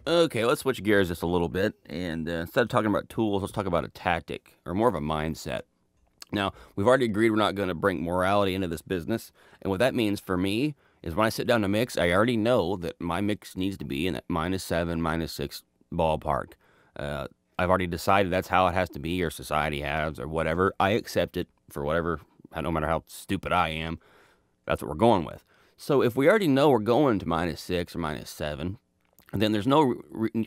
Okay, let's switch gears just a little bit, and instead of talking about tools, let's talk about a tactic, or more of a mindset. Now, we've already agreed we're not going to bring morality into this business, and what that means for me is when I sit down to mix, I already know that my mix needs to be in that -7, -6 ballpark. I've already decided that's how it has to be, or society has, or whatever. I accept it for whatever, no matter how stupid I am, that's what we're going with. So if we already know we're going to -6 or -7, then there's no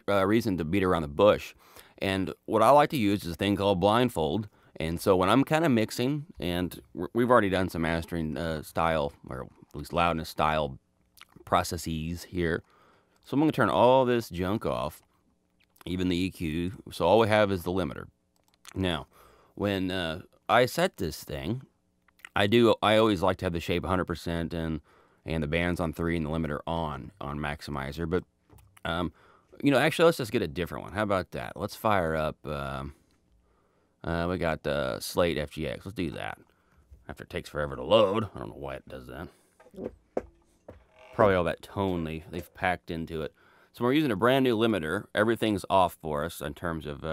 reason to beat around the bush. And what I like to use is a thing called Blindfold. And so when I'm kind of mixing, and we've already done some mastering style, or at least loudness style processes here. So I'm going to turn all this junk off, even the EQ. So all we have is the limiter. Now, when I set this thing, I always like to have the shape 100% and the bands on 3 and the limiter on maximizer. But actually, let's just get a different one. How about that? Let's fire up. We got the Slate FGX. Let's do that. After it takes forever to load. I don't know why it does that. Probably all that tone they've packed into it. So we're using a brand new limiter. Everything's off for us in terms of.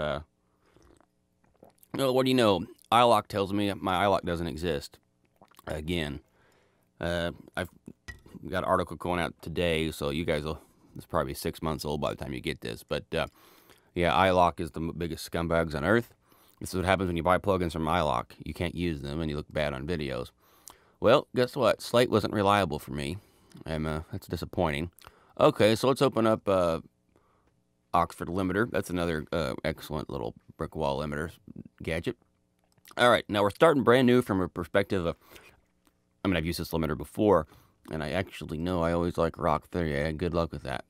What do you know? iLock tells me my iLock doesn't exist. Again, I've got an article going out today, so you guys will. It's probably 6 months old by the time you get this. But yeah, iLock is the biggest scumbags on earth. This is what happens when you buy plugins from iLock. You can't use them, and you look bad on videos. Well, guess what? Slate wasn't reliable for me. That's disappointing. Okay, so let's open up Oxford limiter. That's another excellent little brick wall limiter gadget. All right, now we're starting brand new from a perspective of, I've used this limiter before, and I actually know I always like rock theory. Yeah, good luck with that.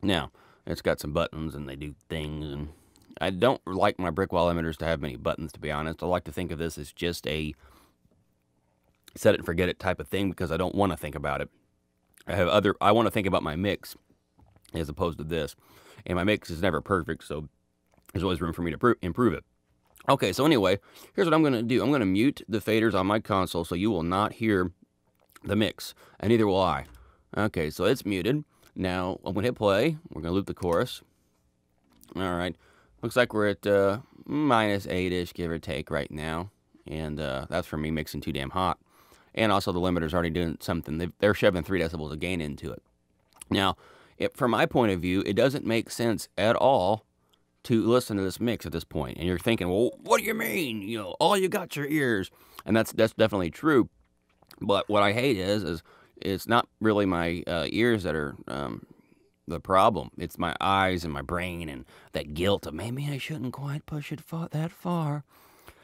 Now, it's got some buttons, and they do things, and I don't like my brick wall limiters to have many buttons, to be honest. I like to think of this as just a set it and forget it type of thing because I don't want to think about it. I want to think about my mix as opposed to this. And my mix is never perfect, so there's always room for me to improve it. Okay, so anyway, here's what I'm going to do. I'm going to mute the faders on my console so you will not hear the mix, and neither will I. Okay, so it's muted. Now, I'm going to hit play. We're going to loop the chorus. All right. Looks like we're at -8-ish, give or take, right now. And that's for me mixing too damn hot. And also the limiter's already doing something. They're shoving 3 decibels of gain into it. Now, from my point of view, it doesn't make sense at all to listen to this mix at this point. And you're thinking, well, what do you mean? All you got's your ears. And that's definitely true. But what I hate is it's not really my ears that are the problem. It's my eyes and my brain and that guilt of maybe I shouldn't quite push it that far.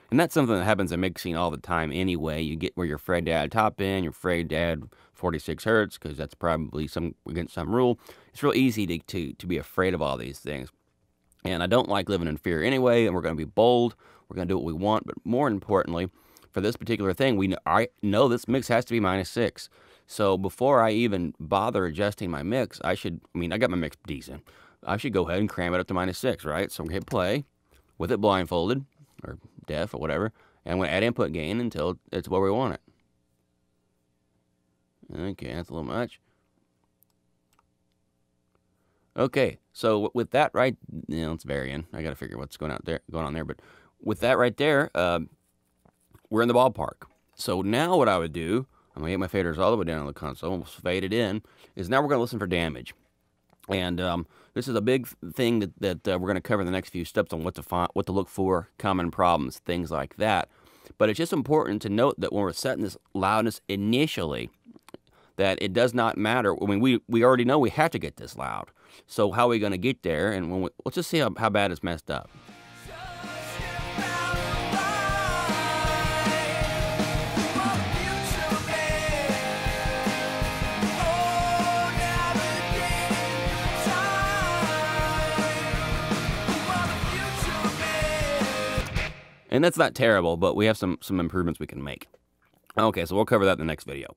And that's something that happens in mixing all the time anyway. You get where you're afraid to add top end, you're afraid to add 46 hertz because that's probably against some rule. It's real easy to be afraid of all these things. And I don't like living in fear anyway, and we're going to be bold. We're going to do what we want, but more importantly, for this particular thing, I know this mix has to be -6. So before I even bother adjusting my mix, I got my mix decent. I should go ahead and cram it up to -6, right? So I'm going to hit play with it blindfolded, or deaf, or whatever, and I'm going to add input gain until it's where we want it. Okay, that's a little much. Okay, so with that right, it's varying. I got to figure what's going on there, but with that right there, we're in the ballpark. So now what I would do, I'm going to get my faders all the way down on the console, almost fade it in, is now we're going to listen for damage. And this is a big thing that we're going to cover in the next few steps on what to look for, common problems, things like that. But it's just important to note that when we're setting this loudness initially, that it does not matter. We already know we have to get this loud. So how are we going to get there? And let's just see how bad it's messed up. And that's not terrible, but we have some improvements we can make. Okay, so we'll cover that in the next video.